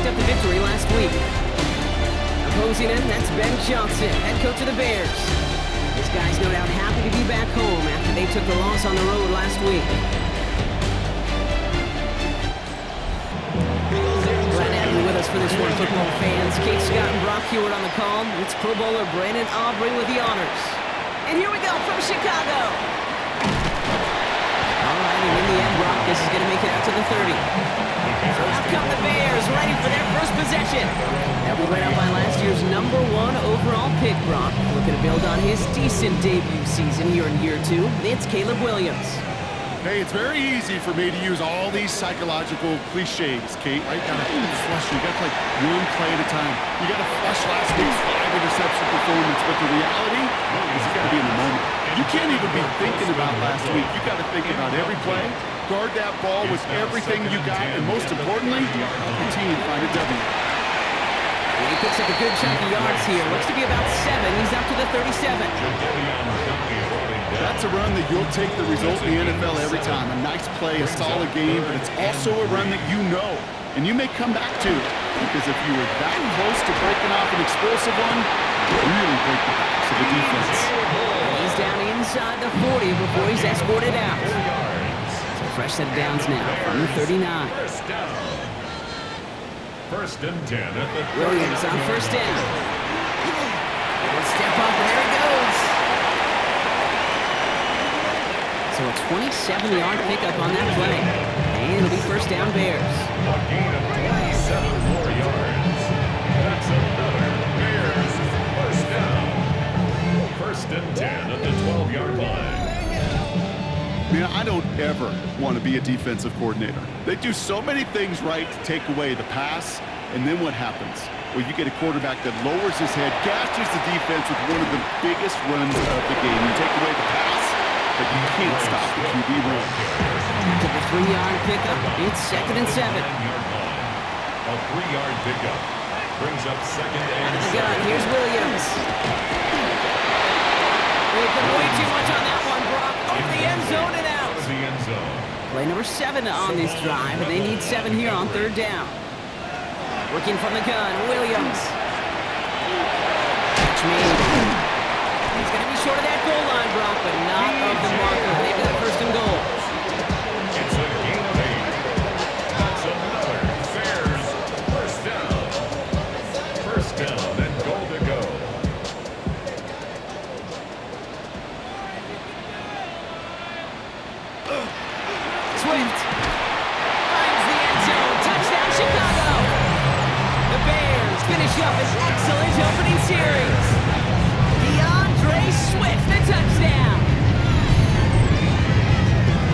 picked up the victory last week. Opposing him, that's Ben Johnson, head coach of the Bears. This guy's no doubt happy to be back home after they took the loss on the road last week. Glad to have you with us for this one, football fans. Kate Scott and Brock Hewitt on the call. It's Pro Bowler Brandon Aubrey with the honors. And here we go from Chicago. All right, and in the end, Brock, this is going to make it out to the 30. So out come the Bears, ready for their first possession. They'll be led out by last year's #1 overall pick, Brock. Looking to build on his decent debut season here in year 2. It's Caleb Williams. Hey, it's very easy for me to use all these psychological cliches, Kate. I gotta flush. You got like one play at a time. You gotta flush last week's 5-interception performance, but the reality is you gotta be in the moment. You can't even be thinking about last week. You gotta think about every play, guard that ball with everything you got, and most importantly, help your team find a W. He picks up a good chunk of yards here. Looks to be about 7. He's up to the 37. That's a run that you'll take the result in the NFL every time. A nice play, a solid game, but it's also a run that you know, and you may come back to. Because if you were that close to breaking off an explosive one, you really break the backs of the defense. He's down inside the 40 before he's escorted out. So fresh set of downs now from the 39. First and 10 at the Williams on first down. Let's step up, and there he goes. So a 27-yard pickup on that play. And it'll be first down Bears. A gain of 27 more yards. That's another Bears first down. First and 10 at the 12-yard line. Man, I don't ever want to be a defensive coordinator. They do so many things right to take away the pass, and then what happens? Well, you get a quarterback that lowers his head, gashes the defense with one of the biggest runs of the game. You take away the pass, but you can't stop the QB run. To the 3-yard pickup, it's 2nd and 7. A 3-yard pickup brings up second and Out of the gun, here's Williams. They put way too much on that one, Brock. Over the end zone and out. the end zone. Play number 7 on this drive, and they need 7 here on 3rd down. Working from the gun, Williams. Catch made. He's going to be short of that goal line, Brock, but not of the marker. They've got 1st and goal. It's a gain of 8. That's another Bears first down. First down and goal to go. Swift finds the end zone. Touchdown, Chicago. The Bears finish up an excellent opening series. DeAndre Swift, the touchdown.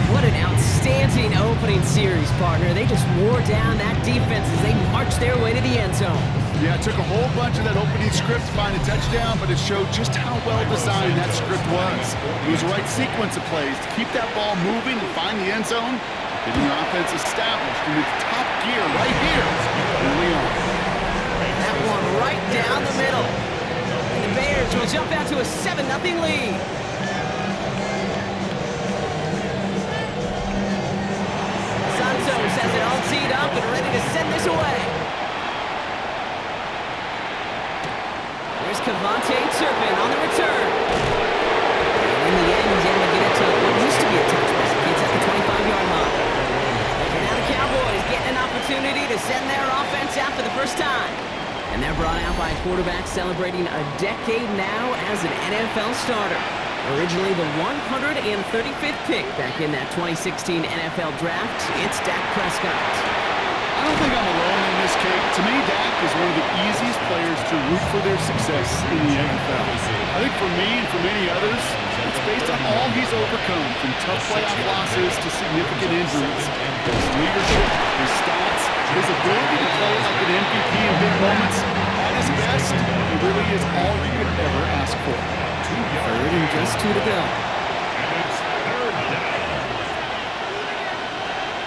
What an outstanding opening series, partner. They just wore down that defense as they marched their way to the end zone. Yeah, it took a whole bunch of that opening script to find a touchdown, but it showed just how well designed that script was. It was the right sequence of plays to keep that ball moving and find the end zone, getting your offense established in its top gear right here in Leon. That one right down the middle. And the Bears will jump out to a 7-0 lead. Santos has it all teed up and ready to send this away. There's Cavante Turpin on the return. And in the end, he's able to get it to what used to be a touchback. It's at the 25-yard line. And now the Cowboys getting an opportunity to send their offense out for the first time. And they're brought out by a quarterback celebrating a decade now as an NFL starter. Originally the 135th pick back in that 2016 NFL Draft, it's Dak Prescott. I don't think I'm alone in this, Kate. To me, Dak is one of the easiest players to root for their success in the NFL. I think for me and for many others, it's based on all he's overcome, from tough playoff losses to significant injuries. His leadership, his stats, his ability to play like an MVP in big moments, at his best, he really is all you could ever ask for. 3rd and just 2 to go.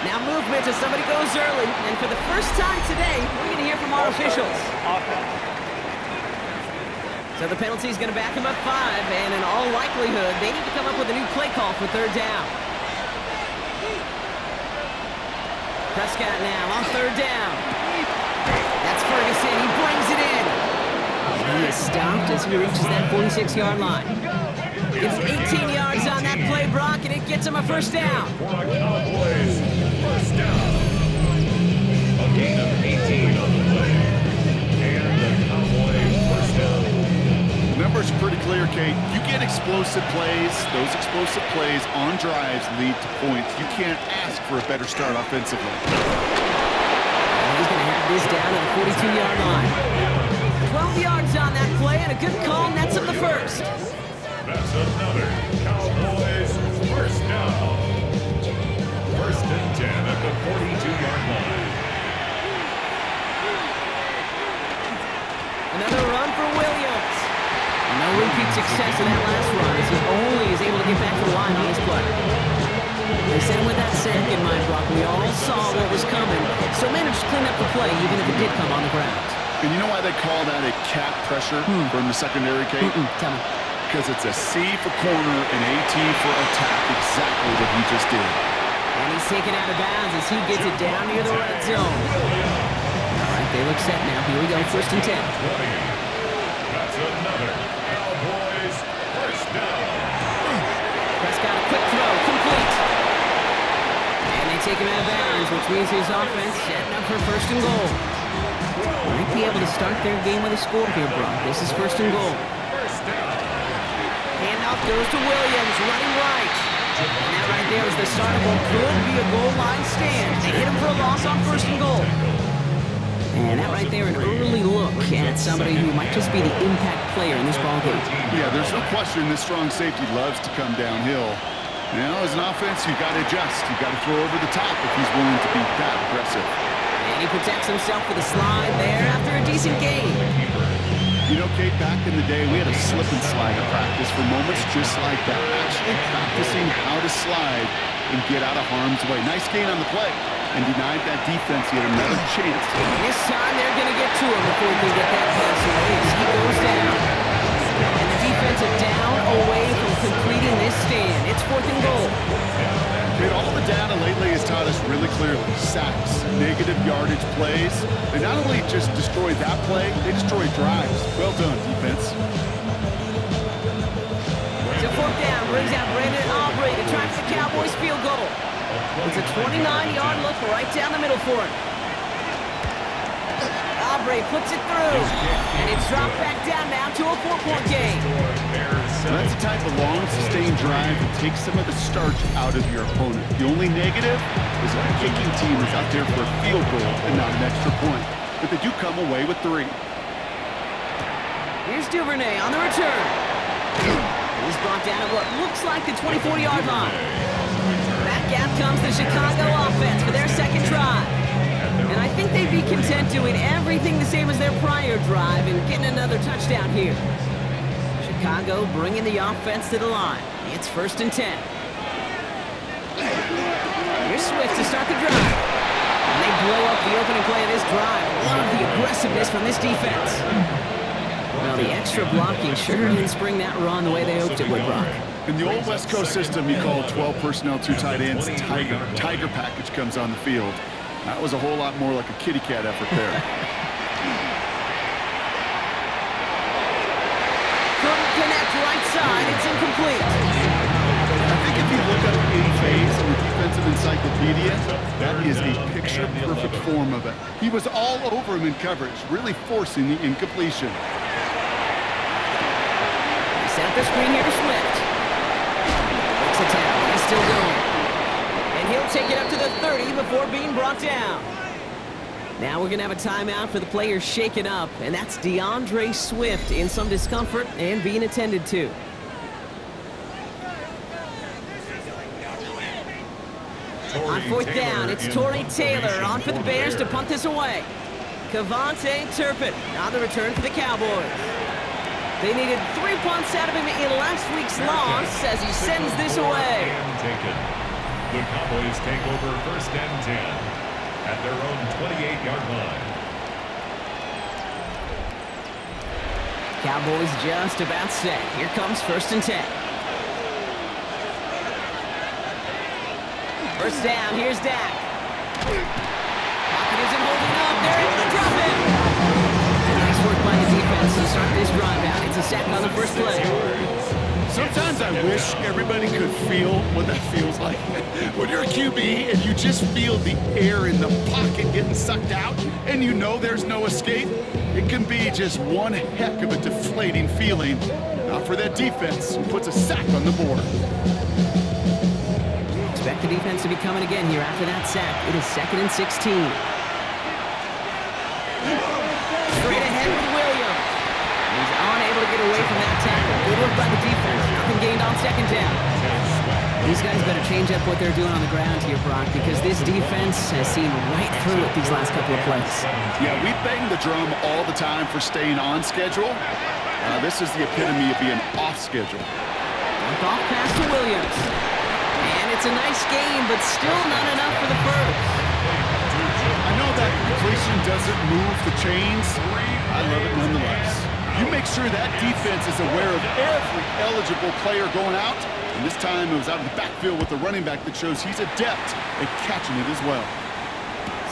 Now movement as somebody goes early, and for the first time today, we're going to hear from our officials. So the penalty is going to back him up 5, and in all likelihood, they need to come up with a new play call for 3rd down. Prescott now on 3rd down. this in. He brings it in. And he is stopped as he reaches that 46-yard line. Gets 18 yards on that play, Brock, and it gets him a first down. Cowboys, first down. A gain of 18 on the play. And the Cowboys first down. The numbers are pretty clear, Kate. You get explosive plays. Those explosive plays on drives lead to points. You can't ask for a better start offensively. And he's going to have this down at the 42-yard line. 12 yards on that play, and a good call nets up the first. That's another Cowboys first down. First and 10 at the 42-yard line. Another run for Williams. No repeat success in that last run as he only is able to get back to the line on this play. They sent him with that sack in mind, Brock. We all saw what was coming, so managed to clean up the play even if it did come on the ground. And you know why they call that a cat pressure from the secondary, Kate? Tell me. Because it's a C for corner and a T for attack, exactly what he just did. And he's taken out of bounds as he gets it down near the red zone. All right, they look set now. Here we go, first and 10. That's another Cowboys first down. Prescott, a quick throw, complete. And they take him out of bounds, which means his offense setting up for first and goal. Might be able to start their game with a score here, Brock. This is first and goal. Handoff goes to Williams, running right. And that right there is the start of what could be a goal line stand. They hit him for a loss on first and goal. And that right there, an early look at somebody who might just be the impact player in this ballgame. Yeah, there's no question this strong safety loves to come downhill. Now, as an offense, you've got to adjust. You've got to throw over the top if he's willing to be that aggressive. And he protects himself with a slide there after a decent gain. You know, Kate, back in the day, we had a slip and slide practice for moments just like that. Actually practicing how to slide and get out of harm's way. Nice gain on the play. And denied that defense. He had another chance. This time they're going to get to him before he can get that pass away as he goes down. And the defensive down away from completing this stand. It's fourth and goal. Kate, all the data lately has taught us really clearly. Sacks, negative yardage plays. They not only just destroy that play, they destroy drives. Well done, defense. So fourth down, brings out Brandon Aubrey to try for the Cowboys field goal. It's a 29-yard look right down the middle for him. Aubrey puts it through, and it's dropped back down now to a 4-point game. That's the type of long, sustained drive that takes some of the starch out of your opponent. The only negative is that the kicking team is out there for a field goal and not an extra point. But they do come away with 3. Here's Duvernay on the return. He's brought down at what looks like the 24-yard line. Back out comes the Chicago offense for their second drive. And I think they'd be content doing everything the same as their prior drive and getting another touchdown here. Chicago bringing the offense to the line. It's first and 10. Here's Swift to start the drive. And they blow up the opening play of this drive. Love the aggressiveness from this defense. Well, the extra blocking sure didn't spring that run the way they hoped it would, Brock. In the old West Coast system, you call 12 personnel, 2 tight ends, Tiger. Tiger package comes on the field. That was a whole lot more like a kitty cat effort there. Couldn't connect right side. It's incomplete. I think if you look up a phase in the defensive encyclopedia, that is a picture-perfect form of it. He was all over him in coverage, really forcing the incompletion. Set up the screen here to Swift. Makes a tackle. He's still going. And he'll take it up to the 30 before being brought down. Now we're going to have a timeout for the players shaken up, and that's DeAndre Swift in some discomfort and being attended to. On fourth down, it's Torrey Taylor on for the Bears to punt this away. Cavante Turpin on the return for the Cowboys. They needed 3 punts out of him in last week's loss as he sends this away. The Cowboys take over first and 10 at their own 28-yard line. Cowboys just about set. Here comes first and 10. First down, here's Dak. Pocket isn't holding up. They're able to drop him. this drive out. It's a sack on the first play. Sometimes I wish everybody could feel what that feels like. When you're a QB and you just feel the air in the pocket getting sucked out and you know there's no escape, it can be just one heck of a deflating feeling. Not for that defense who puts a sack on the board. Expect the defense to be coming again here after that sack. It is 2nd and 16. Straight ahead with Williams. He's unable to get away from that tackle. Good work by the defense. Nothing gained on 2nd down. These guys better change up what they're doing on the ground here, Brock, because this defense has seen right through it these last couple of plays. Yeah, we bang the drum all the time for staying on schedule. This is the epitome of being off schedule. Off pass to Williams. And it's a nice game, but still not enough for the first. I know that completion doesn't move the chains. I love it nonetheless. You make sure that defense is aware of every eligible player going out. And this time it was out in the backfield with the running back that shows he's adept at catching it as well.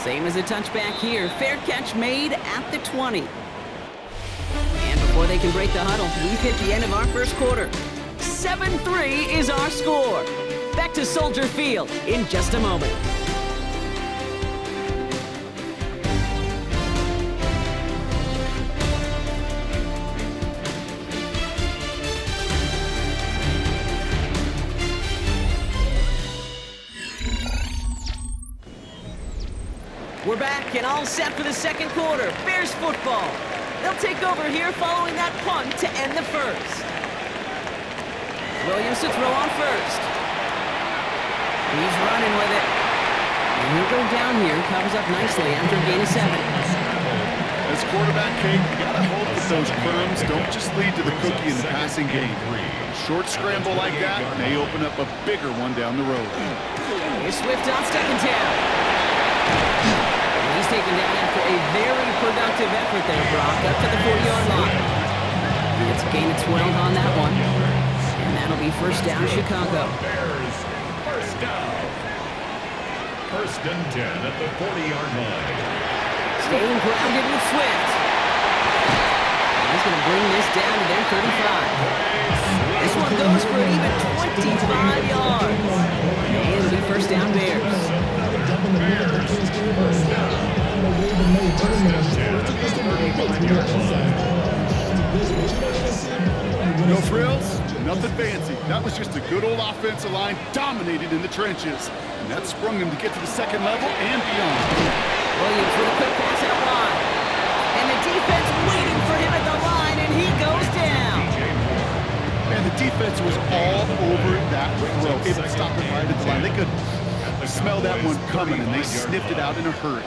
Same as a touchback here. Fair catch made at the 20. And before they can break the huddle, we've hit the end of our first quarter. 7-3 is our score. Back to Soldier Field in just a moment. We're back and all set for the second quarter. Bears football. They'll take over here following that punt to end the first. Williams to throw on first. He's running with it. And he'll go down here. Covers up nicely after a gain of 7. As quarterback, Kate, you gotta hope that those crumbs don't just lead to the cookie in the passing game. A short scramble like that may open up a bigger one down the road. Here's Swift on 2nd down. He's taken down after a very productive effort there, Brock, up to the 40-yard line. It's a gain of 12 on that one. And that'll be first down, Chicago. Bears, first down. 1st and 10 at the 40-yard line. Staying grounded with Swift. He's going to bring this down to their 35. This one goes for an even 25 yards. And it'll be first down, Bears. Bears, first down. 1st and 10 at the 35-yard line. No frills, nothing fancy. That was just a good old offensive line dominated in the trenches. And that sprung him to get to the second level and beyond. Williams with a quick pass out wide. And the defense waiting for him at the line, and he goes down. And the defense was all over that throw. Able to stop it right at the line. They could smell that one coming, and they sniffed it out in a hurry.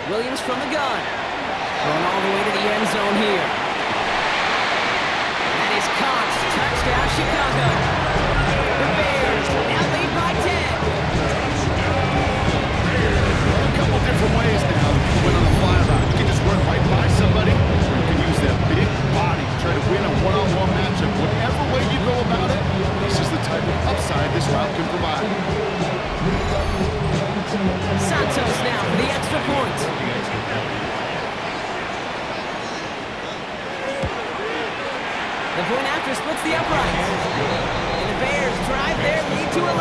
Williams from the gun. Going all the way to the end zone here. That is caught. Touchdown, Chicago. The Bears now lead by 10. A couple different ways now to win on the fly route. You can just run right by somebody, or you can use that big body to try to win a one-on-one matchup. Whatever way you go about it, this is the type of upside this route can provide. Santos now for the extra point. The point after splits the uprights. And the Bears drive their lead to 11.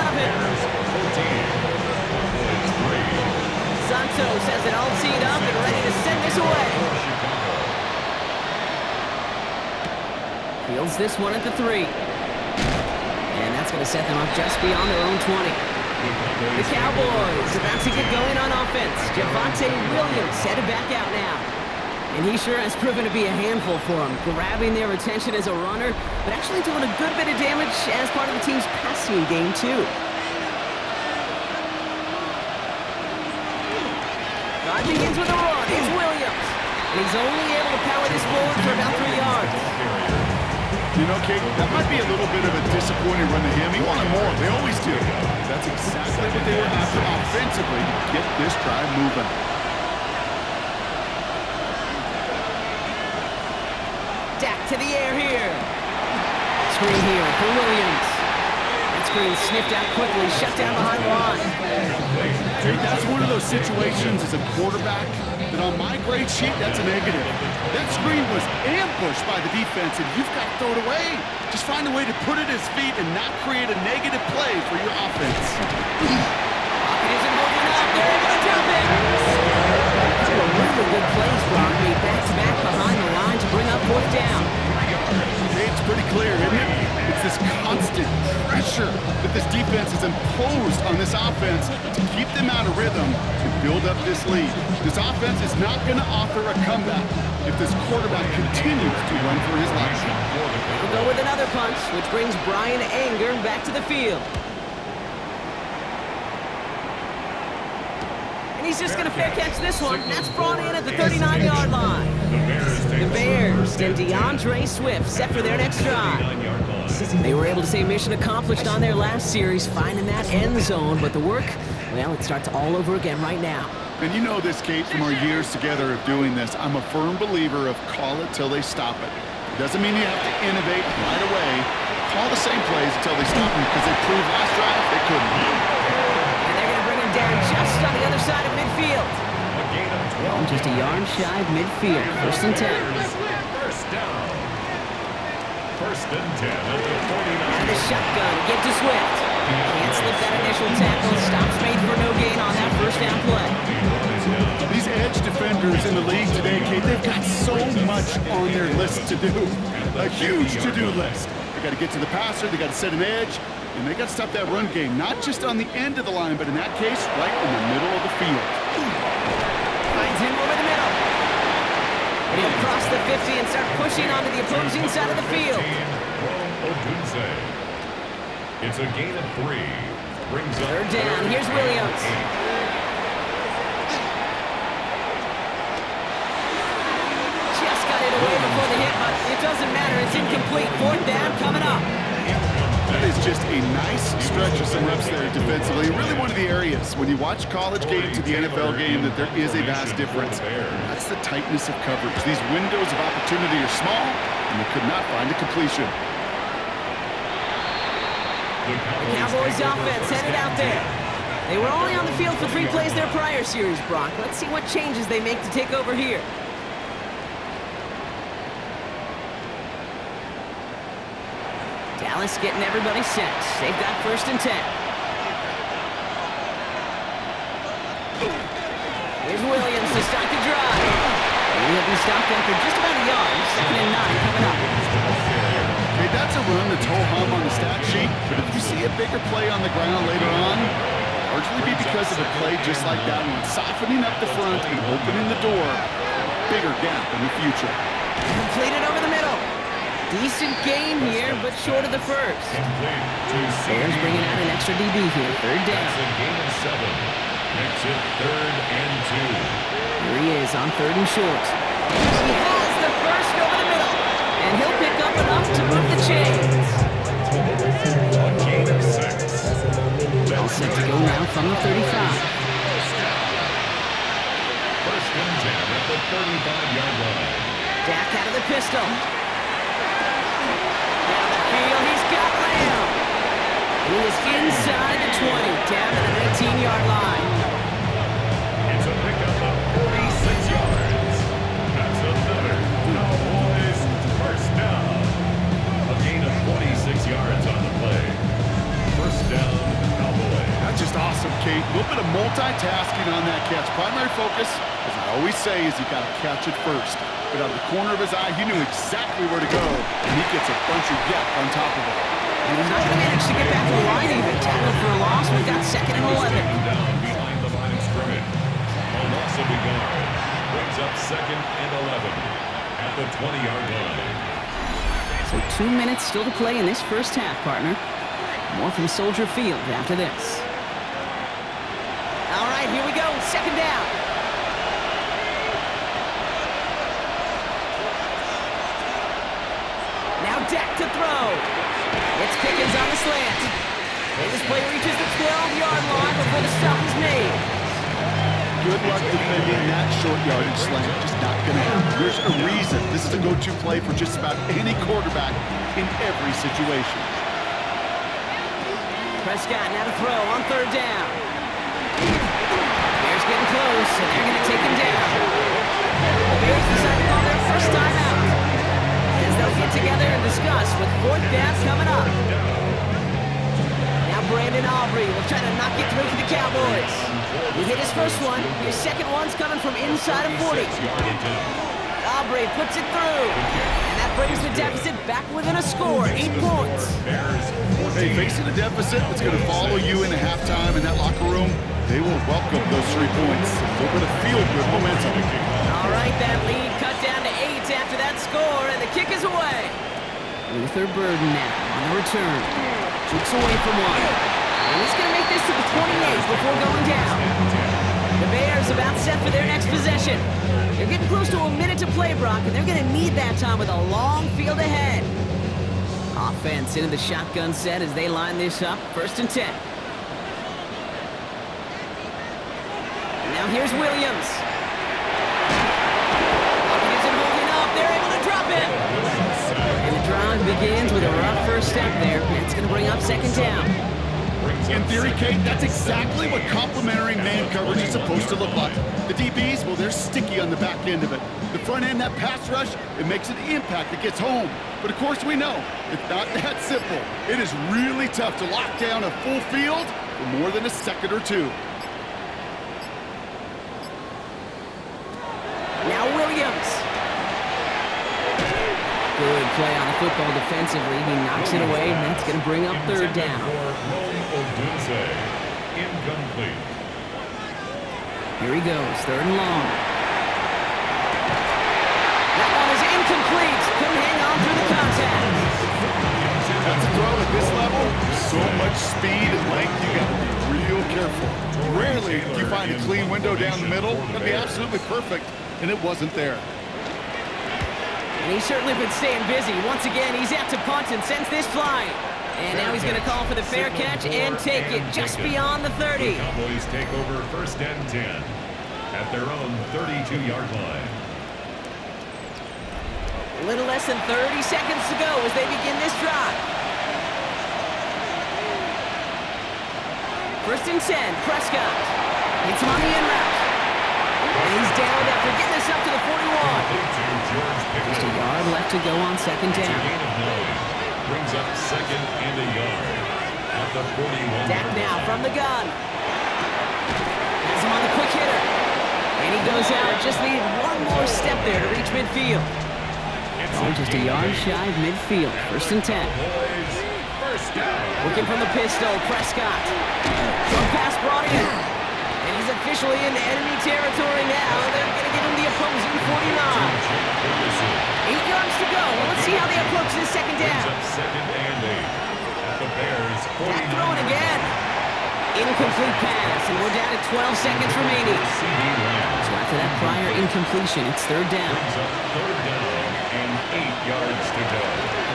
Santos has it all teed up and ready to send this away. Fields this one at the 3. And that's going to set them up just beyond their own 20. The Cowboys about to get going on offense. Javonte Williams headed back out now. And he sure has proven to be a handful for them, grabbing their attention as a runner, but actually doing a good bit of damage as part of the team's passing game, too. Drive begins with a run. It's Williams. And he's only able to power this forward for about 3 yards. You know, Kate, that might be a little bit of a disappointing run to him. He wanted more. They always do. That's exactly what they were after offensively to get this drive moving. Dak to the air here. Screen here for Williams. That screen sniffed out quickly, shut down behind the line. That's one of those situations as a quarterback But on my grade sheet, that's a negative. That screen was ambushed by the defense, and you've got to throw it away. Just find a way to put it at his feet and not create a negative play for your offense. Pocket isn't holding up. They're able to jump it. Two really good plays, Brock. Made back-to-back behind the line to bring up fourth down. It's pretty clear, isn't it? It's this constant pressure that this defense has imposed on this offense to keep them out of rhythm and build up this lead. This offense is not going to offer a comeback if this quarterback continues to run for his life. We'll go with another punch, which brings Brian Anger back to the field. And he's just going to fair catch this one. That's brought in at the 39-yard line. The Bears and DeAndre Swift set for their next drive. They were able to say mission accomplished on their last series, finding that end zone, but the work, well, it starts all over again right now. And you know this, Kate, from our years together of doing this. I'm a firm believer of call it till they stop it. It doesn't mean you have to innovate right away. Call the same plays until they stop them, because they proved last drive they couldn't. And they're going to bring him down just on the other side of midfield. Just a yard shy of midfield. First and 10. First down. First and 10 at the 49. And the shotgun, get to Swift. Can't slip that initial tackle. Stops made for no gain on that first down play. These edge defenders in the league today, Kate, they've got so much on their list to do. A huge to-do list. They got to get to the passer, they got to set an edge, and they got to stop that run game, not just on the end of the line, but in that case, right in the middle of the field. Finds him over the middle. And he'll cross the 50 and start pushing onto the opposing side of the field. It's a gain of 3. Brings up third down. Here's Williams. Just got it away before the hit, but it doesn't matter. It's incomplete. Fourth down coming up. That is just a nice stretch of some reps there defensively. Really one of the areas when you watch college game to the NFL game that there is a vast difference. That's the tightness of coverage. These windows of opportunity are small, and they could not find a completion. The Cowboys offense headed out there. They were only on the field for 3 plays their prior series, Brock. Let's see what changes they make to take over here. Dallas getting everybody set. They've got first and 10. Here's Williams to start the drive. And he'll be stopped after just about a yard. Second and 9 coming up. Okay, that's a run that's ho-hum on the stat sheet, but if you see a bigger play on the ground later on, largely be because of a play just like that one, softening up the front and opening the door, bigger gap in the future. Completed over the middle. Decent gain here, but short of the first. Bears bringing out an extra DB here. Third down. That's a gain of 7. Makes it 3rd and 2. Here he is on 3rd and short. He has the first over the middle, and he'll pick up enough to move the chains. A gain of 6. All set to go now from the 35. First and 10 at the 35-yard line. Dak out of the pistol. Down the field, he's got Lamb. He is inside the 20, down to the 19-yard line. It's a pickup of 46 yards. That's another Cowboys first down. A gain of 46 yards on the play. First down, Cowboys. That's just awesome, Kate. A little bit of multitasking on that catch. Primary focus, as I always say, is you got to catch it first. But out of the corner of his eye, he knew exactly where to go, and he gets a bunch of yak on top of it. He was not going to manage to get back to the line even. Tackled for a loss. We've got 2nd and 11. Down behind the line of scrimmage. A loss of a yard. Brings up 2nd and 11 at the 20-yard line. So 2 minutes still to play in this first half, partner. More from Soldier Field after this. All right, here we go. 2nd down. Now Dak to throw. It's Pickens on the slant. And this play reaches the 12-yard line before the stop is made. Good luck defending that short yardage slant. Just not going to happen. There's a reason this is a go-to play for just about any quarterback in every situation. Prescott now to throw on 3rd down. Bears getting close, and they're going to take him down. together and discuss with fourth down coming up. Now Brandon Aubrey will try to knock it through for the Cowboys. He hit his first one. His second one's coming from inside of 40. Aubrey puts it through. And that brings the deficit back within a score, 8 points. Hey, facing a deficit that's going to follow you into halftime in that locker room, they will welcome those 3 points. A little bit of feel-good momentum. All right, that lead cut down to 8 after that score, and the kick is away. Luther Burden now on the return. Kicks away from one. And he's going to make this to the 28 before going down. The Bears about set for their next possession. They're getting close to a minute to play, Brock, and they're going to need that time with a long field ahead. Offense into the shotgun set as they line this up. 1st and 10. Now here's Williams. Hopkins and holding up. They're able to drop it. And the drive begins with a rough first step there. That's going to bring up 2nd down. In theory, Kate, that's exactly what complementary man coverage is supposed to look like. The DBs, well, they're sticky on the back end of it. The front end, that pass rush, it makes an impact that gets home. But of course we know, it's not that simple. It is really tough to lock down a full field for more than a second or two. Now Williams. Good play on the football defensively. He knocks it away, and that's going to bring up 3rd down. Incomplete. Here he goes, 3rd and long. That one is incomplete. Couldn't hang on through the contact. That's a throw at this level. So much speed and length, you got to be real careful. Rarely do you find a clean window down the middle. That'd be absolutely perfect, and it wasn't there. And he's certainly been staying busy. Once again, he's out to punt and sends this flying. And now he's going to call for the fair catch and take it just beyond the 30. The Cowboys take over 1st and 10 at their own 32-yard line. A little less than 30 seconds to go as they begin this drive. 1st and 10, Prescott. Hits him on the in route. And he's down after getting this up to the 41. Just a yard left to go on 2nd down. Brings up 2nd and a yard at the 41. Dak now from the gun. Has him on the quick hitter. And he goes out. Just needed one more step there to reach midfield. Oh, just a yard shy of midfield. 1st and 10. Looking from the pistol, Prescott. Short pass brought in. And he's officially in enemy territory now. They're going to give him the opposing 49. 8 yards to go. Well, let's see how they approach this 2nd down. 2nd and 8 at the Bears 49. Dak throwing again. Incomplete pass, and we're down to 12 seconds remaining. So after that prior incompletion, it's 3rd down. Brings up 3rd down and 8 yards to go.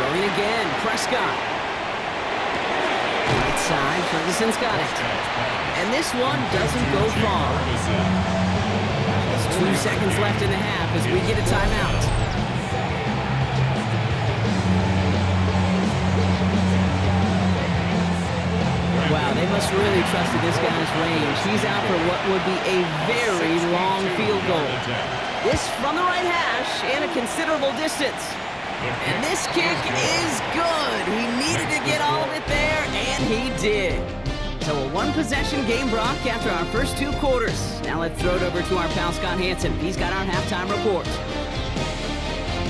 Throwing again, Prescott. Right side, Ferguson's got it. And this one doesn't go far. There's 2 seconds left in the half as we get a timeout. Wow, they must really trusted this guy's range. He's out for what would be a very long field goal. This from the right hash and a considerable distance. And this kick is good. He needed to get all of it there, and he did. So a 1-possession game, Brock, after our first 2 quarters. Now let's throw it over to our pal Scott Hansen. He's got our halftime report.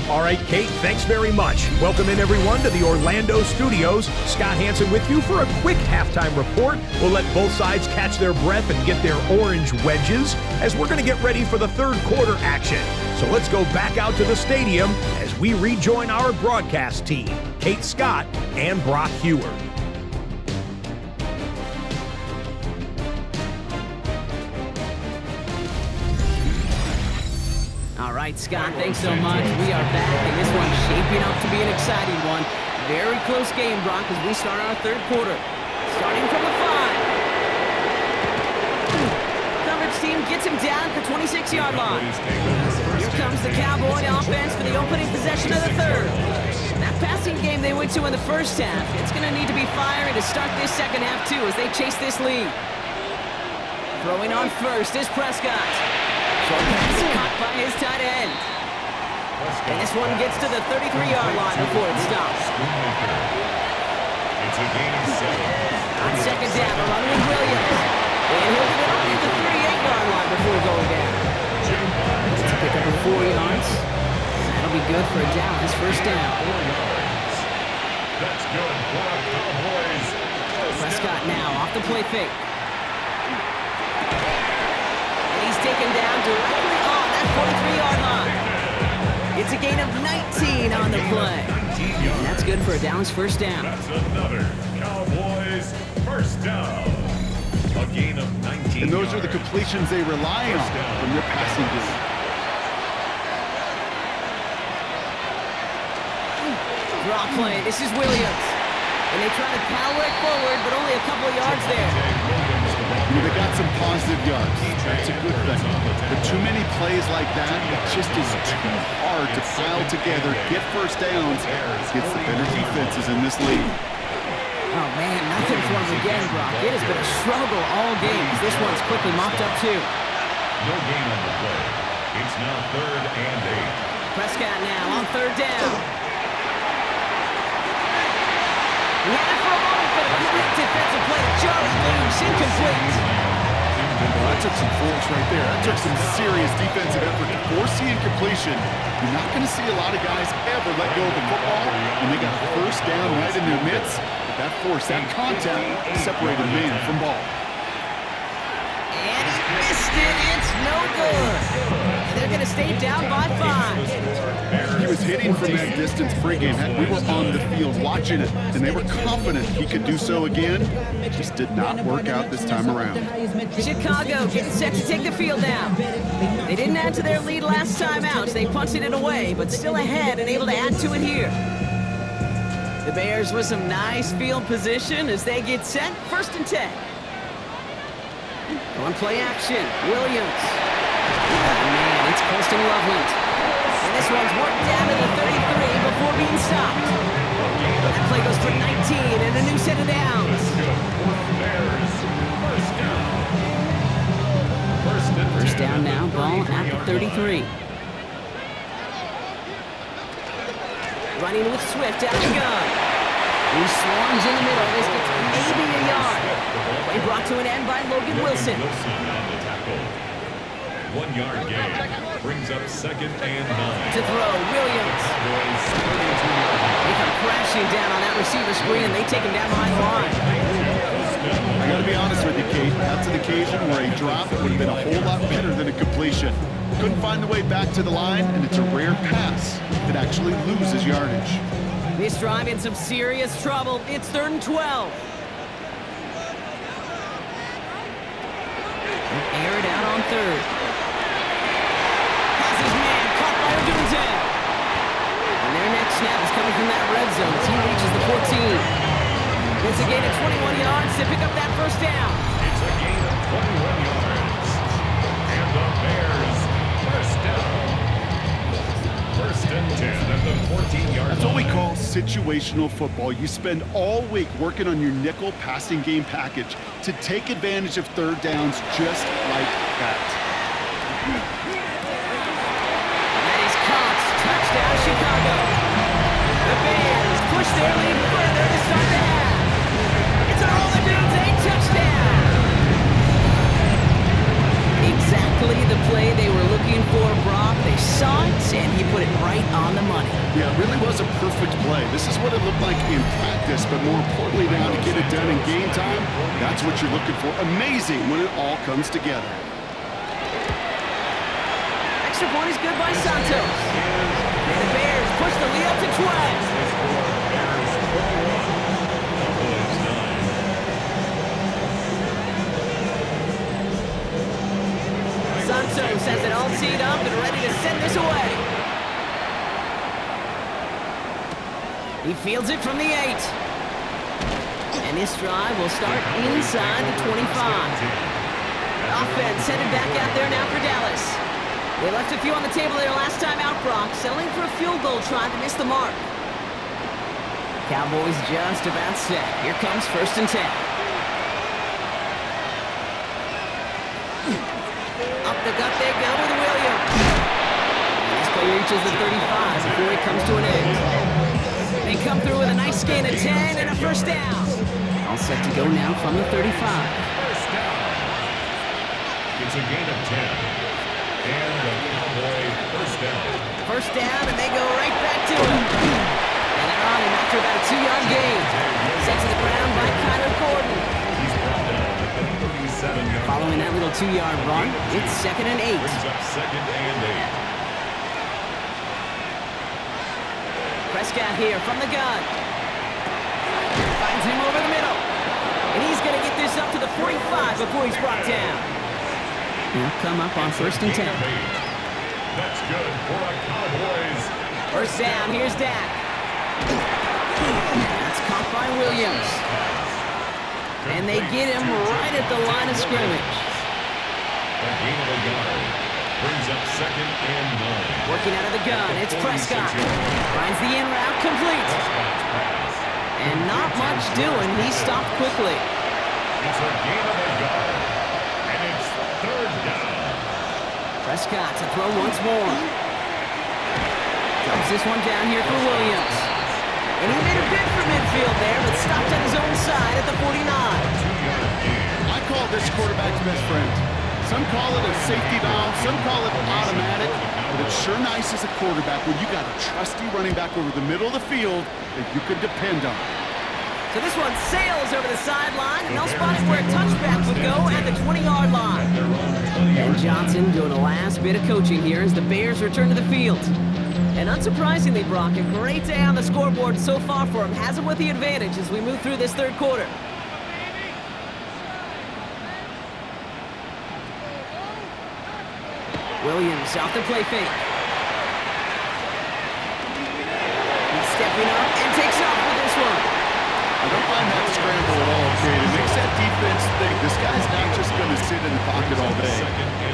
All right, Kate, thanks very much. Welcome in, everyone, to the Orlando studios. Scott Hansen with you for a quick halftime report. We'll let both sides catch their breath and get their orange wedges as we're going to get ready for the 3rd quarter action. So let's go back out to the stadium as we rejoin our broadcast team, Kate Scott and Brock Heward. All right, Scott, thanks so much. We are back, and this one's shaping up to be an exciting one. Very close game, Brock, as we start our 3rd quarter. Starting from the 5. Coverage team gets him down at the 26-yard line. Here comes the Cowboy offense for the opening possession of the 3rd. That passing game they went to in the first half, it's going to need to be firing to start this 2nd half, too, as they chase this lead. Throwing on first is Prescott. Short pass caught by his tight end. And this one gets to the 33-yard line before it stops. It's a gain of 7. On second down, a run with Williams. And he'll get it up to the 38-yard line before going down. It's a pickup of 4 yards. And that'll be good for a Dallas first down. 4 yards. That's good for a Cowboys. Prescott now off the play fake. And he's taken down directly on that 43-yard line. It's a gain of 19 on the play. And that's good for a Dallas first down. That's another Cowboys first down. A gain of 19 And those are the completions they rely on from their passing game. Draw play. This is Williams. And they try to power it forward, but only a couple of yards there. They got some positive yards. That's a good thing. But too many plays like that, it just is too hard to pile together, get first downs against the better defenses in this league. Oh, man, nothing for him again, Brock. It has been a struggle all game. This one's quickly mopped up, too. No gain on the play. It's now 3rd and 8. Prescott now on 3rd down. He had it for a moment, but a great defensive play to Charlie Loose, incomplete. Well, that took some force right there. That took some serious defensive effort to force the incompletion. You're not going to see a lot of guys ever let go of the football when they got a first down right in their midst. But that force, that contact, separated man from ball. And he missed it. It's no good. They're going to stay down by 5. He was hitting from that distance pregame. We were on the field watching it, and they were confident he could do so again. It just did not work out this time around. Chicago getting set to take the field now. They didn't add to their lead last time out, so they punted it away, but still ahead and able to add to it here. The Bears with some nice field position as they get set. 1st and 10. On play action, Williams. Oh, man, it's Colston Loveland. And this one's worked down to the 33 before being stopped. That play goes for 19 and a new set of downs. First down now, ball at the 33. Running with Swift out the gun. He swarms in the middle. This gets maybe a yard. Play brought to an end by Logan Wilson. 1 yard gain brings up 2nd and 9. To throw, Williams. They come crashing down on that receiver screen, and they take him down behind the line. I got to be honest with you, Kate. That's an occasion where a drop would have been a whole lot better than a completion. Couldn't find the way back to the line, and it's a rare pass that actually loses yardage. This drive in some serious trouble. It's 3rd and 12. Air it out on 3rd. Has his man caught by Odunze. And their next snap is coming from that red zone as he reaches the 14. It's a gain of 21 yards to pick up that first down. It's a gain of 21 yards. And the Bears first down. 1st and 10 at the 14-yard line. That's what we call situational football. You spend all week working on your nickel passing game package to take advantage of 3rd downs just like that. That is caught. Touchdown, Chicago. The Bears push their lead further to start the half. It's a roll of dudes, a touchdown. Exactly the play they were looking for, Brock. They saw it, and he put it right on the money. Yeah, it really was a perfect play. This is what it looked like in practice, but more importantly now to get it done in game time, that's what you're looking for. Amazing when it all comes together. Extra point is good by Santos. And the Bears push the lead up to 12. Santos has it all teed up and ready to send this away. He fields it from the 8. And this drive will start inside the 25. Offense headed back out there now for Dallas. They left a few on the table there last time out, Brock, settling for a field goal try to miss the mark. Cowboys just about set. Here comes 1st and 10. Up the gut they go with Williams. And this Play reaches the 35 before it comes to an end. They come through with a nice gain of 10 and a first down. All set to go now from the 35. First down. It's a gain of 10. And the Cowboy first down. First down, and they go right back to him. And they're on him after about a 2-yard gain. Sent to the ground by Kyler Gordon. He's brought down at the 37-yard. Following that little 2-yard run, it's 2nd and 8. Brings up 2nd and 8. Prescott here from the gun. Finds him over the middle. And he's going to get this up to the 45 before he's brought down. He'll come up on 1st and 10. That's good for a Cowboys. First down, here's Dak. That's caught by Williams. And they get him right at the line of scrimmage. A gain of a yard. Brings up 2nd and 9. Working out of the gun, it's Prescott. Finds the in route complete. And not much doing. He stopped quickly. It's a gain of a yard. And it's 3rd down. Prescott to throw once more. Drops this one down here for Williams. And he made a bid for midfield there, but stopped on his own side at the 49. 2-yard gain. I call this quarterback's best friend. Some call it a safety valve, some call it automatic, but it's sure nice as a quarterback when you got a trusty running back over the middle of the field that you can depend on. So this one sails over the sideline, and they'll spot it where a touchback would go at the 20-yard line. And Johnson doing a last bit of coaching here as the Bears return to the field. And unsurprisingly, Brock, a great day on the scoreboard so far for him. Has him with the advantage as we move through this 3rd quarter. Williams off the play fake. He's stepping up and takes off with this one. I don't find that scramble at all, Kate. It makes that defense think this guy's not just going to sit in the pocket all day.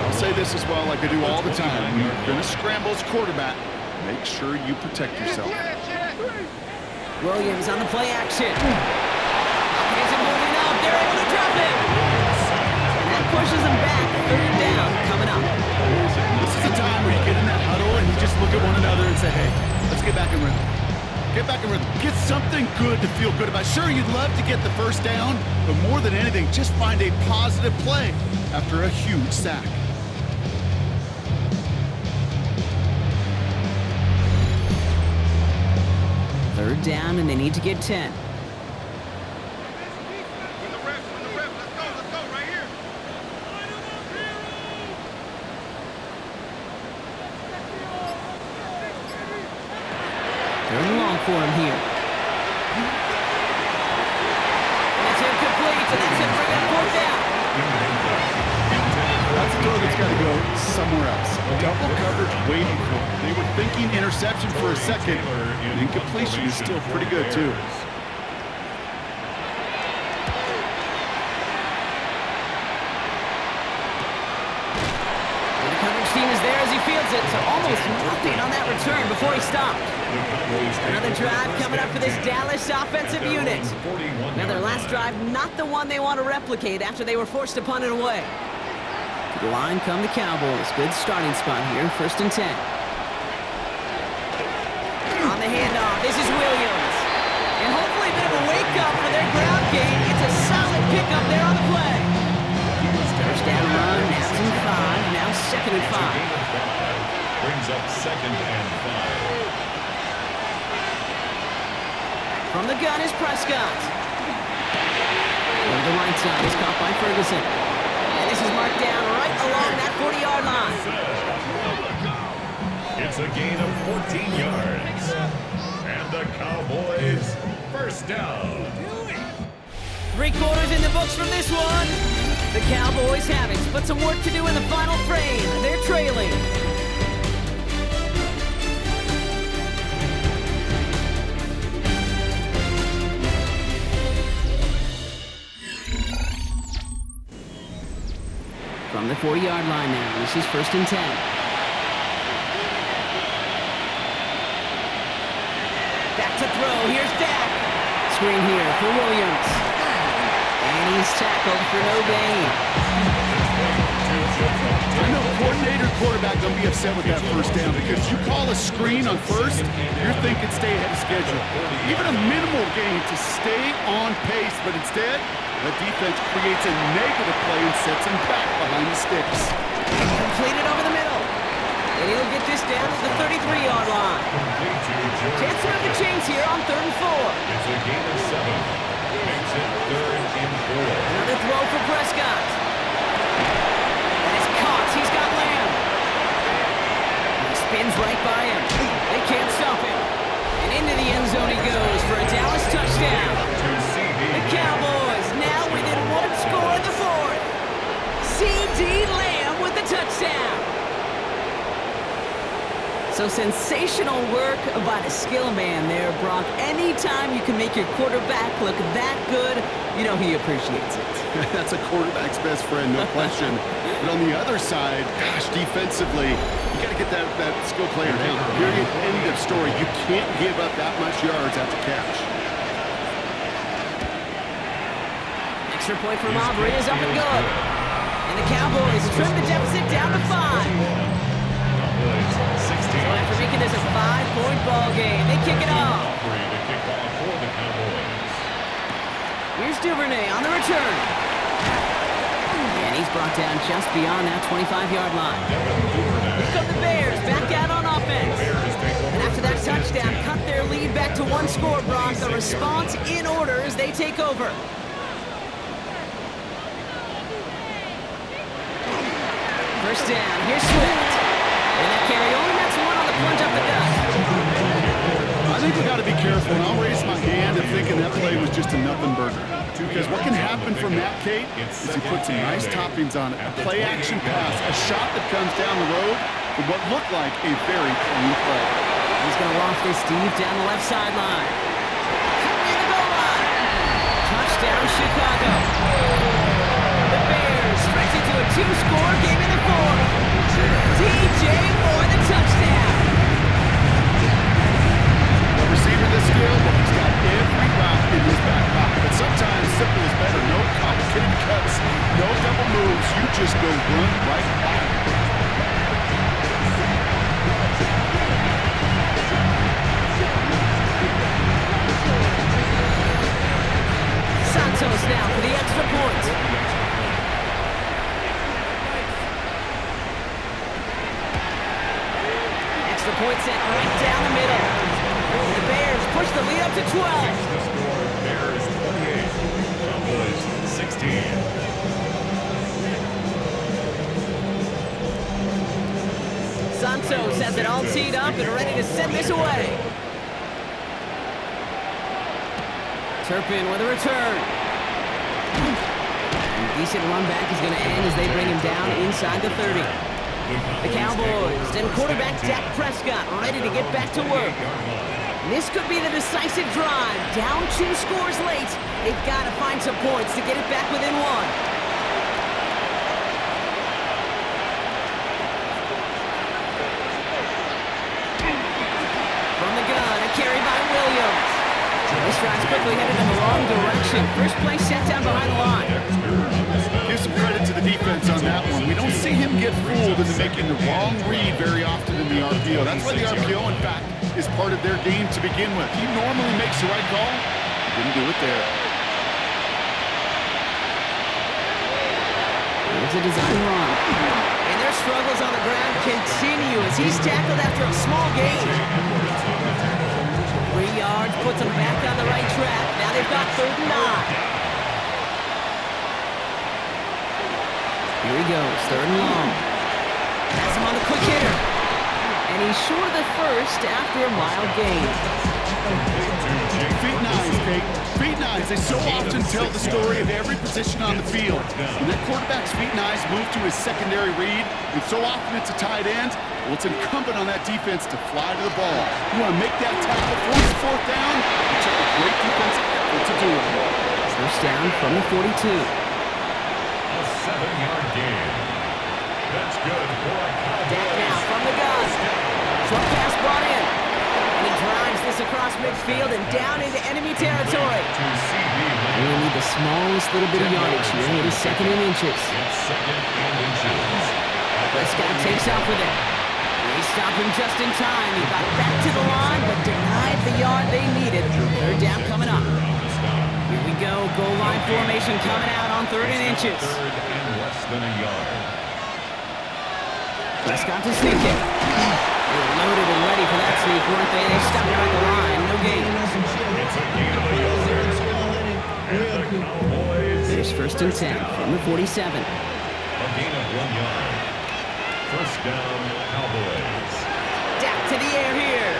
I'll say this as well like I do all the time. When you're going to scramble as quarterback, make sure you protect yourself. Williams on the play action. Here's him moving up. They're able to drop him. And that pushes him back. 3rd down coming up. This is a time where you get in that huddle and you just look at one another and say, hey, let's get back in rhythm. Get back in rhythm. Get something good to feel good about. Sure, you'd love to get the first down, but more than anything, just find a positive play after a huge sack. Third down, and they need to get 10. Third and long for him here. And it's incomplete, and that's it. Bring up 4th down. That's a throw that's got to go somewhere else. Double coverage waiting for it. They were thinking interception for a second, and incompletion is still pretty good, too. And the coverage team is there as he fields it, so almost nothing on that return before he stopped. Another drive coming up for this Dallas offensive unit. Now their last drive, not the one they want to replicate after they were forced to punt it away. To the line come the Cowboys. Good starting spot here, 1st and 10. On the handoff, this is Williams. And hopefully a bit of a wake-up for their ground game. It's a solid pickup there on the play. First down run, now it's in 5, now 2nd and 5. Brings up 2nd and 5. From the gun is Prescott. Over the right side is caught by Ferguson. And this is marked down right along that 40-yard line. It's a gain of 14 yards. And the Cowboys first down. 3 quarters in the books from this one. The Cowboys have it, but some work to do in the final frame. They're trailing. From the 40-yard line now, this is 1st and 10. Back to throw, here's Dak. Screen here for Williams. And he's tackled for no gain. I know coordinator quarterback don't be upset with that first down because you call a screen on first, you're thinking stay ahead of schedule. Even a minimal gain to stay on pace, but instead, the defense creates a negative play and sets him back behind the sticks. Completed over the middle. And he'll get this down to the 33-yard line. Chance to have the chains here on 3rd and 4. It's a gain of 7. Makes it 3rd and 4. Another throw for Prescott. And it's caught. He's got Lamb. He spins right by him. They can't stop him. And into the end zone he goes for a Dallas touchdown. The Cowboys now within 1 score in the 4th. C.D. Lamb with the touchdown. So sensational work by the skill man there, Brock. Anytime you can make your quarterback look that good, you know he appreciates it. That's a quarterback's best friend, no question. But on the other side, gosh, defensively, you got to get that skill player down. Period. End of story. You can't give up that much yards after catch. Extra point from Aubrey is up and good. And the Cowboys trim the deficit down to 5. So after making this a 5-point ball game, they kick it off. Here's Duvernay on the return. And he's brought down just beyond that 25-yard line. Here come the Bears back out on offense. And after that touchdown, cut their lead back to 1 score, Brock. The response in order as they take over. First down, here's Swift. And that carry only nets 1 on the plunge up the gut. I think we got to be careful, and I'll raise my hand and thinking that play was just a nothing burger. Because what can happen from that, Kate, is you put some nice toppings on it. A play-action pass, a shot that comes down the road with what looked like a very clean play. He's going to loft this deep down the left sideline. Cutting in the goal line. Touchdown, Chicago. The Bears stretch it to a 2-score game in the 4th. DJ Moore, the touchdown. A receiver this skilled, but he's got every route in his back pocket. But sometimes simple is better. No complicated cuts, no double moves. You just go run right by him. Santos now for the extra point. The point set right down the middle. The Bears push the lead up to 12. The score, Bears 28, Cowboys 16. Santos has it all teed up and ready to send this away. Turpin with a return. And decent run back is going to end as they bring him down inside the 30. The Cowboys and quarterback Dak Prescott ready to get back to work. This could be the decisive drive. Down 2 scores late. They've got to find some points to get it back within 1. From the gun, a carry by Williams. This drive's quickly headed in the wrong direction. First play set down behind the line. Give some credit to the defense on that one. We don't see him get fooled into making the wrong read very often in the RPO. That's why the RPO, in fact, is part of their game to begin with. He normally makes the right call. He didn't do it there. Here's a design run. And their struggles on the ground continue as he's tackled after a small gain. 3 yards puts them back on the right track. Now they've got 3rd and 9. Here he goes, 3rd and long. Has him on the quick hitter. And he's short of the first after a mild gain. Feet and eyes, Kate. Feet and eyes. They so often tell the story of every position on the field. When that quarterback's feet and eyes move to his secondary read, and so often it's a tight end, well, it's incumbent on that defense to fly to the ball. You want to make that tackle, force the 4th down, it took a great defensive effort to do it. First down from the 42. A 7-yard gain. That's good for a Cowboys. Dak now from the gun. Short pass brought in. And he drives this across midfield and down into enemy territory. We need the smallest little bit of yardage here. It is 2nd and inches. It's 2nd and inches. Prescott takes off with it. They stop him just in time. He got back to the line, but denied the yard they needed. Third down coming up. Here we go. Goal line formation coming out on 3rd and inches. Third and less than a yard. Prescott to sneak it. They were loaded and ready for that sneak, weren't they? They stopped him at the line. No gain. It's a gain of a yard. And the Cowboys. There's 1st and 10 from the 47. A gain of 1 yard. First down, Cowboys. Dak to the air here.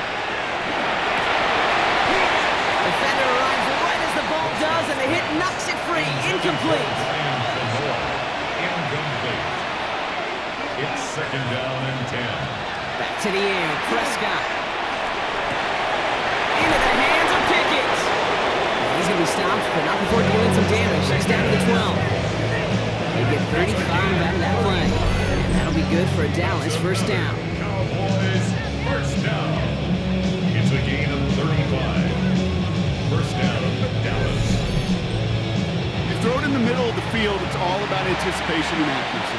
Defender arrives right as the ball does, and the hit knocks it free. Incomplete. Incomplete. It's 2nd down and 10. Back to the air. Prescott. Into the hands of Pickett. He's going to be stopped, but not before doing some damage. He's down to the 12. They get 35 out of that play. And that'll be good for a Dallas first down. Cowboys, first down. It's a gain of 35. First down, Dallas. You throw it in the middle of the field, it's all about anticipation and accuracy.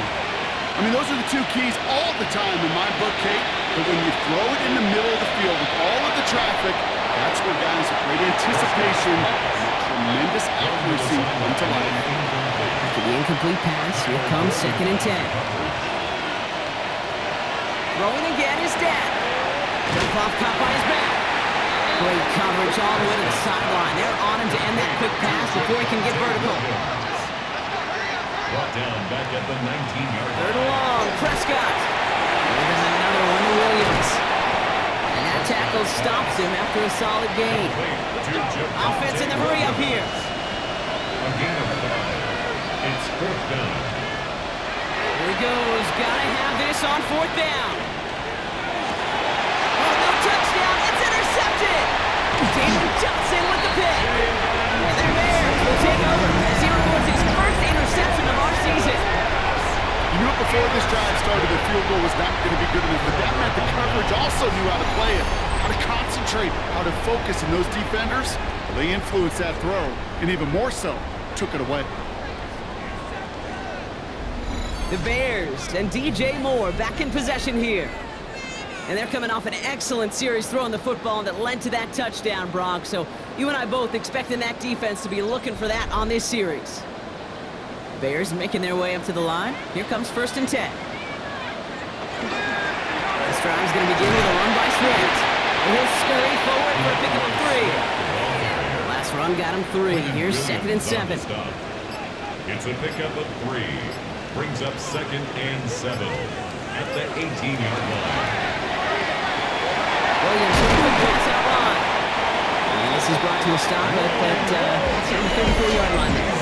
I mean, those are the 2 keys all the time in my book, Kate. But when you throw it in the middle of the field with all of the traffic, that's where guys with great anticipation and tremendous accuracy come to life. After the incomplete pass, here comes 2nd and 10. Throwing again is Dak. Dump-off caught by his back. Great coverage all the way to the sideline. They're on him to end that quick pass before he can get vertical. Brought down back at the 19-yard line. 3rd and long, Prescott. There's another one to Williams. And that tackle stops him after a solid gain. Offense in the hurry up here. A gain of 5. It's 4th down. Here he goes. Gotta have this on 4th down. Oh, no touchdown. It's intercepted. David Johnson with the pick. And their Bears will take over as he records his first interception of our season. You knew it before this drive started, the field goal was not going to be good enough, but that meant the coverage also knew how to play it, how to concentrate, how to focus, and those defenders, well, they influenced that throw, and even more so, took it away. The Bears and DJ Moore back in possession here. And they're coming off an excellent series throwing the football that led to that touchdown, Brock. So you and I both expecting that defense to be looking for that on this series. Bears making their way up to the line. Here comes 1st and 10. This drive's going to begin with a run by Swift. And he'll scurry forward for a pickup of 3. Last run got him 3. Here's 2nd and 7. It's a pickup of 3. Brings up 2nd and 7 at the 18-yard line. Williams with a quick pass out line. And this is brought to a stop at the 34-yard line there.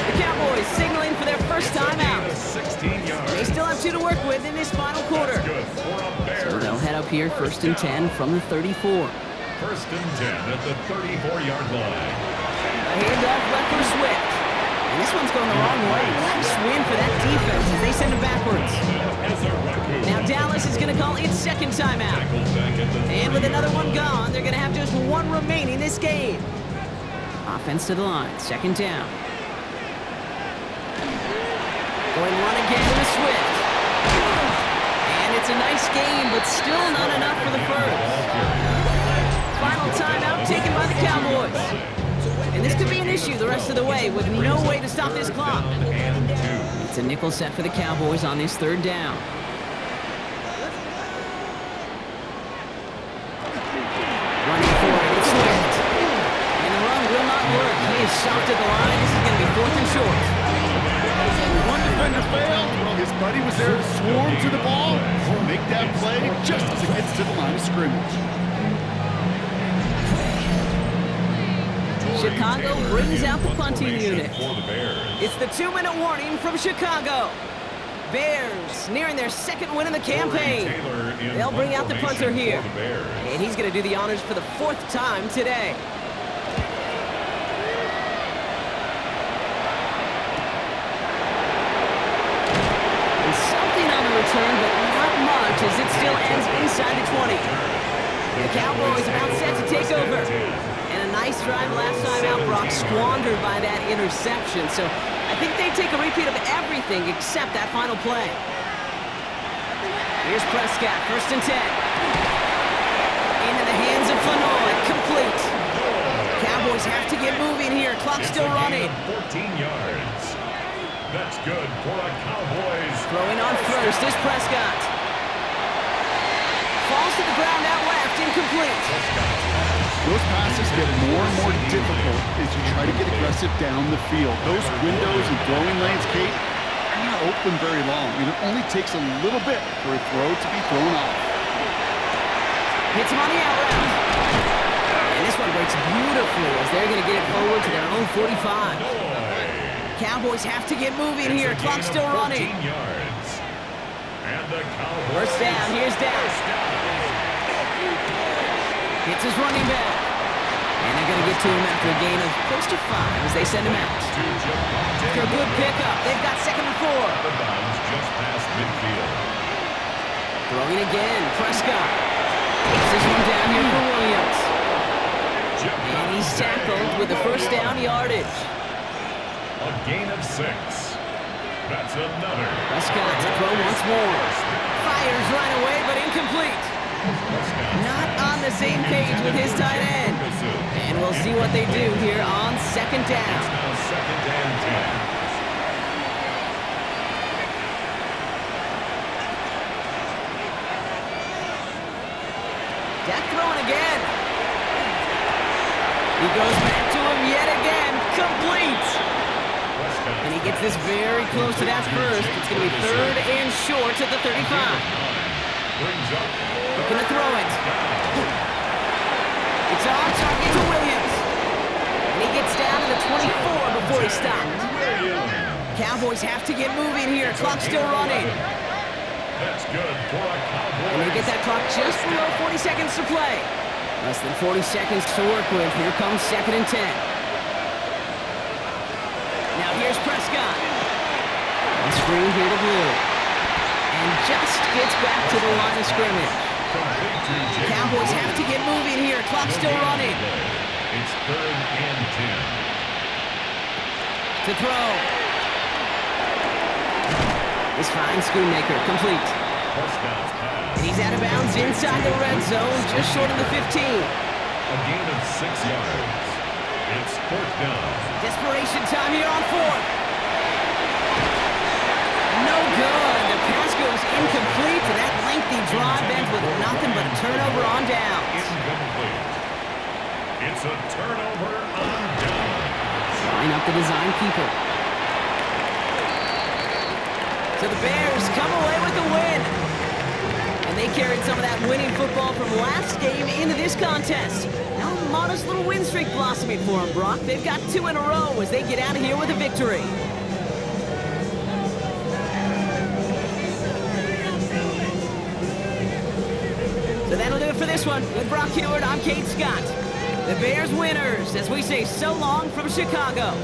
The Cowboys signaling for their first time out. They still have 2 to work with in this final quarter. So they'll head up here 1st and 10 from the 34. 1st and 10 at the 34-yard line. A handoff left for Swift. And this one's going the wrong way. Nice win for that defense as they send it backwards. Now Dallas is going to call its 2nd timeout. And with another one gone, they're going to have just 1 remaining this game. Offense to the line, 2nd down. Going run again with a Swift. And it's a nice game, but still not enough for the first. Final timeout taken by the Cowboys. And this could be an issue the rest of the way with no way to stop this clock. It's a nickel set for the Cowboys on this 3rd down. Running for it, it's Swift. And the run will not work. He is stopped at the line. This is going to be 4th and short. One defender failed. Well, his buddy was there to swarm to the ball. Make that play just as it gets to the line of scrimmage. Chicago brings out the punting unit. It's the 2-minute warning from Chicago. Bears nearing their 2nd win in the campaign. They'll bring out the punter here. And he's going to do the honors for the 4th time today. And something on the return, but not much as it still ends inside the 20. The Cowboys about set to take over. And a nice drive last time out, Brock, squandered by that interception. So I think they take a repeat of everything except that final play. Here's Prescott, 1st and 10. Into the hands of Flournoy, complete. Cowboys have to get moving here. Clock still running. 14 yards. That's good for a Cowboys. Throwing on 1st is Prescott. Falls to the ground out left, incomplete. Those passes get more and more difficult as you try to get aggressive down the field. Those windows and throwing lanes, Kate, are not open very long, and it only takes a little bit for a throw to be thrown off. Hits him on the out route. And this one breaks beautifully as they're going to get it forward to their own 45. Cowboys have to get moving here. Clock still running. Yards. And the Cowboys. 1st down. Here's down. Hits his running back. And they're going to get to him after a gain of close to 5 as they send him out. After a good pickup, they've got 2nd and 4. The bounds just past midfield. Throwing again. Prescott. Gets this one down here for Williams. And he's tackled with the 1st down yardage. A gain of 6. That's another. Prescott to throw once more. Fires right away, but incomplete. Not on the same page with his tight end. And we'll see what they do here on 2nd down. It's now 2nd and 10. Dak throwing again. He goes back to him yet again. Complete. And he gets this very close to that 1st. It's going to be 3rd and short at the 35. Looking to throw it. It's on target to Williams. And he gets down to the 24 before he stopped. Cowboys have to get moving here. Clock still running. That's good for a Cowboys. And they get that clock just below 40 seconds to play. Less than 40 seconds to work with. Here comes 2nd and 10. Now here's Prescott. And screen here to Blue. And just gets back to the line of scrimmage. Cowboys have to get moving here. Clock still running. It's 3rd and 10. To throw. This fine Schoonmaker, complete. And he's out of bounds inside the red zone, just short of the 15. A gain of 6 yards. It's 4th down. Desperation time here on 4th. No good. The pass goes incomplete, and that lengthy drive ends with nothing but a turnover on downs. Incomplete. It's a turnover on downs. Line up the design keeper. So the Bears come away with the win. And they carried some of that winning football from last game into this contest. Now a modest little win streak blossoming for them, Brock. They've got 2 in a row as they get out of here with a victory. So that'll do it for this one. With Brock Heward, I'm Kate Scott. The Bears winners as we say so long from Chicago.